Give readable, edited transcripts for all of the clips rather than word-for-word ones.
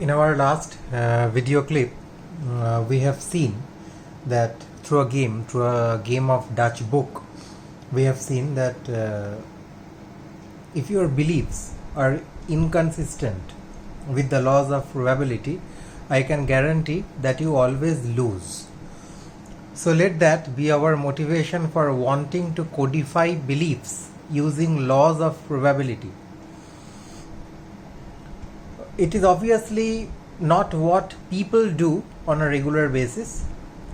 In our last video clip, we have seen that through a game of Dutch book, we have seen that if your beliefs are inconsistent with the laws of probability, I can guarantee that you always lose. So let that be our motivation for wanting to codify beliefs using laws of probability. It is obviously not what people do on a regular basis,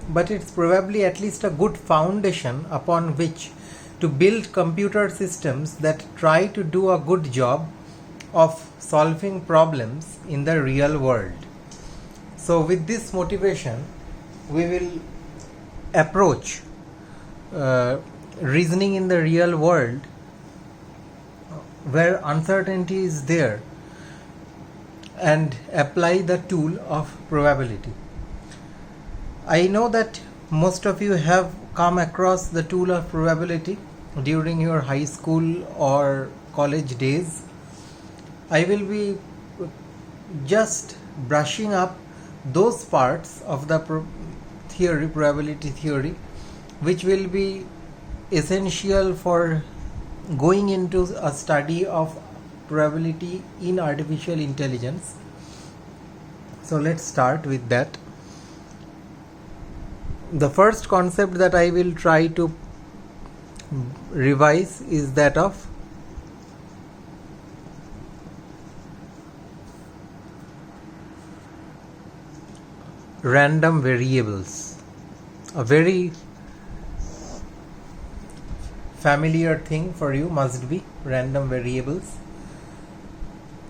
but it's probably at least a good foundation upon which to build computer systems that try to do a good job of solving problems in the real world. So with this motivation, we will approach reasoning in the real world where uncertainty is there and apply the tool of probability. I know that most of you have come across the tool of probability during your high school or college days. I will be just brushing up those parts of the probability theory, which will be essential for going into a study of probability in artificial intelligence. So let's start with that. The first concept that I will try to revise is that of random variables. A very familiar thing for you must be random variables.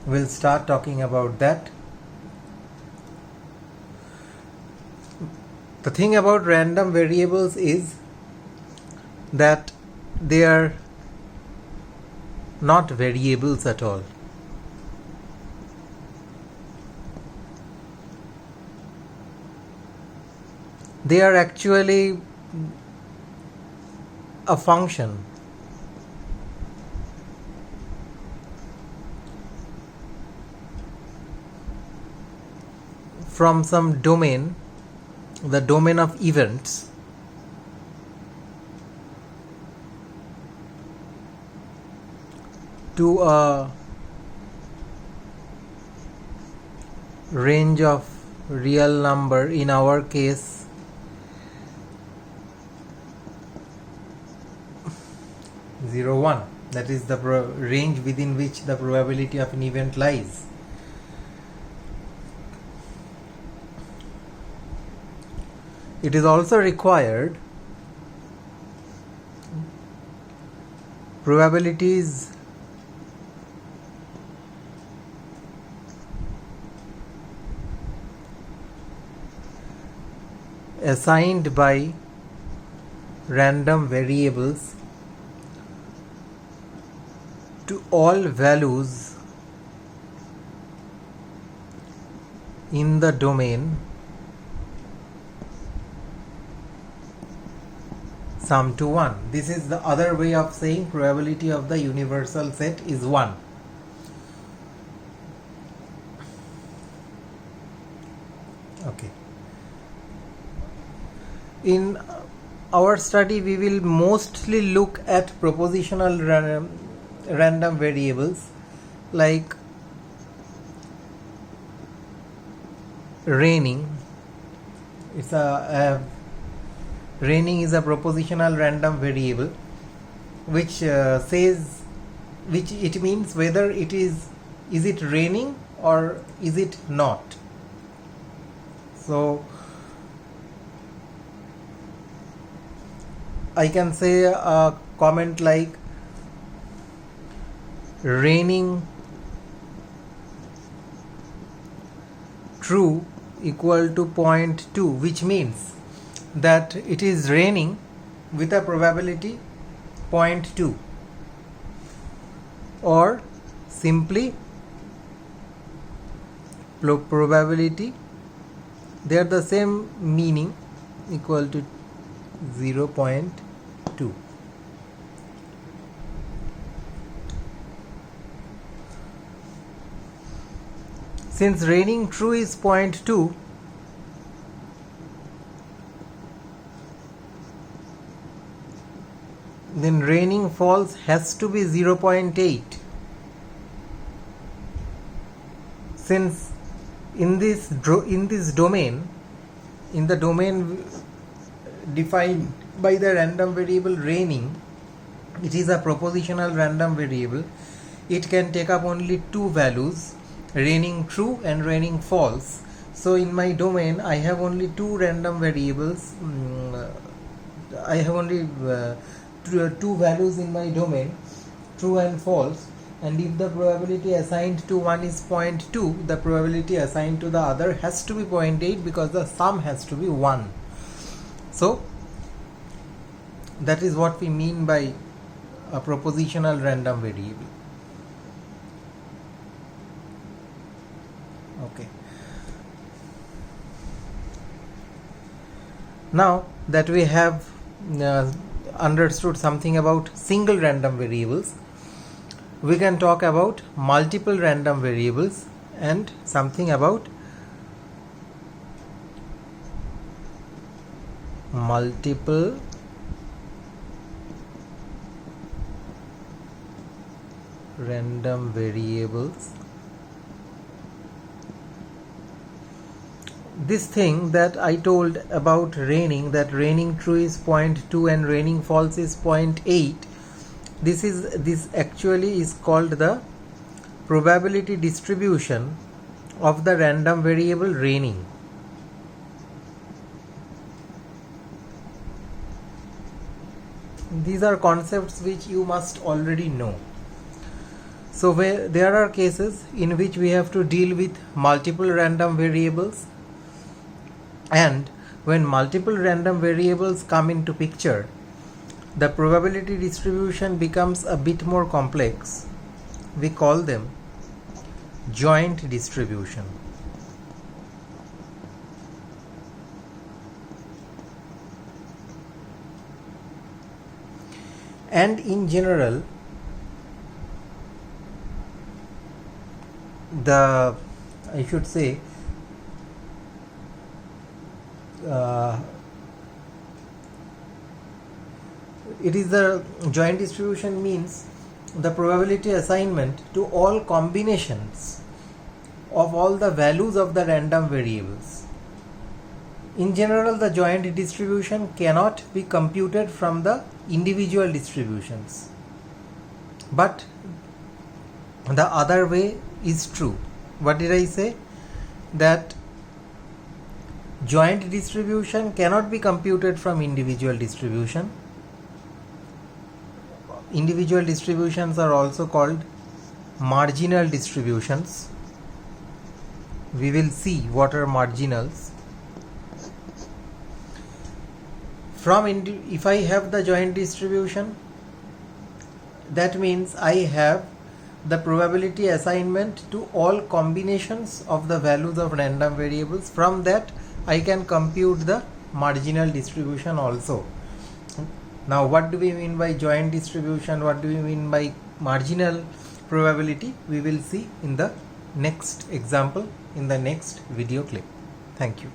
We'll start talking about that. The thing about random variables is that they are not variables at all. They are actually a function. From some domain, the domain of events, to a range of real number, in our case 0, 1. That is the range within which the probability of an event lies. It is also required probabilities assigned by random variables to all values in the domain sum to 1. This is the other way of saying probability of the universal set is 1. Okay. In our study, we will mostly look at propositional random variables like raining. Raining is a propositional random variable which it means whether it is it raining or is it not. So I can say a comment like raining true equal to 0.2, which means that it is raining with a probability 0.2, or simply probability, they are the same meaning, equal to 0.2. Since reigning true is 0.2, then reigning false has to be 0.8. Since in this domain, in the domain defined by the random variable reigning, it is a propositional random variable. It can take up only two values, reigning true and reigning false. So in my domain I have only two random variables. I have only two values in my domain, true and false, and if the probability assigned to one is 0.2, the probability assigned to the other has to be 0.8 because the sum has to be 1. So that is what we mean by a propositional random variable. Okay. Now that we have understood something about single random variables, we can talk about multiple random variables and something about multiple random variables. This thing that I told about reigning, that reigning true is 0.2 and reigning false is 0.8, this actually is called the probability distribution of the random variable reigning. These are concepts which you must already know. So there are cases in which we have to deal with multiple random variables, and when multiple random variables come into picture, the probability distribution becomes a bit more complex. We call them joint distribution. And in general, it is the joint distribution means the probability assignment to all combinations of all the values of the random variables. In general, the joint distribution cannot be computed from the individual distributions, but the other way is true. What did I say? That joint distribution cannot be computed from individual distribution. Individual distributions are also called marginal distributions. We will see what are marginals. If I have the joint distribution, that means I have the probability assignment to all combinations of the values of random variables. From that I can compute the marginal distribution also. Now what do we mean by joint distribution? What do we mean by marginal probability? We will see in the next example, in the next video clip. Thank you.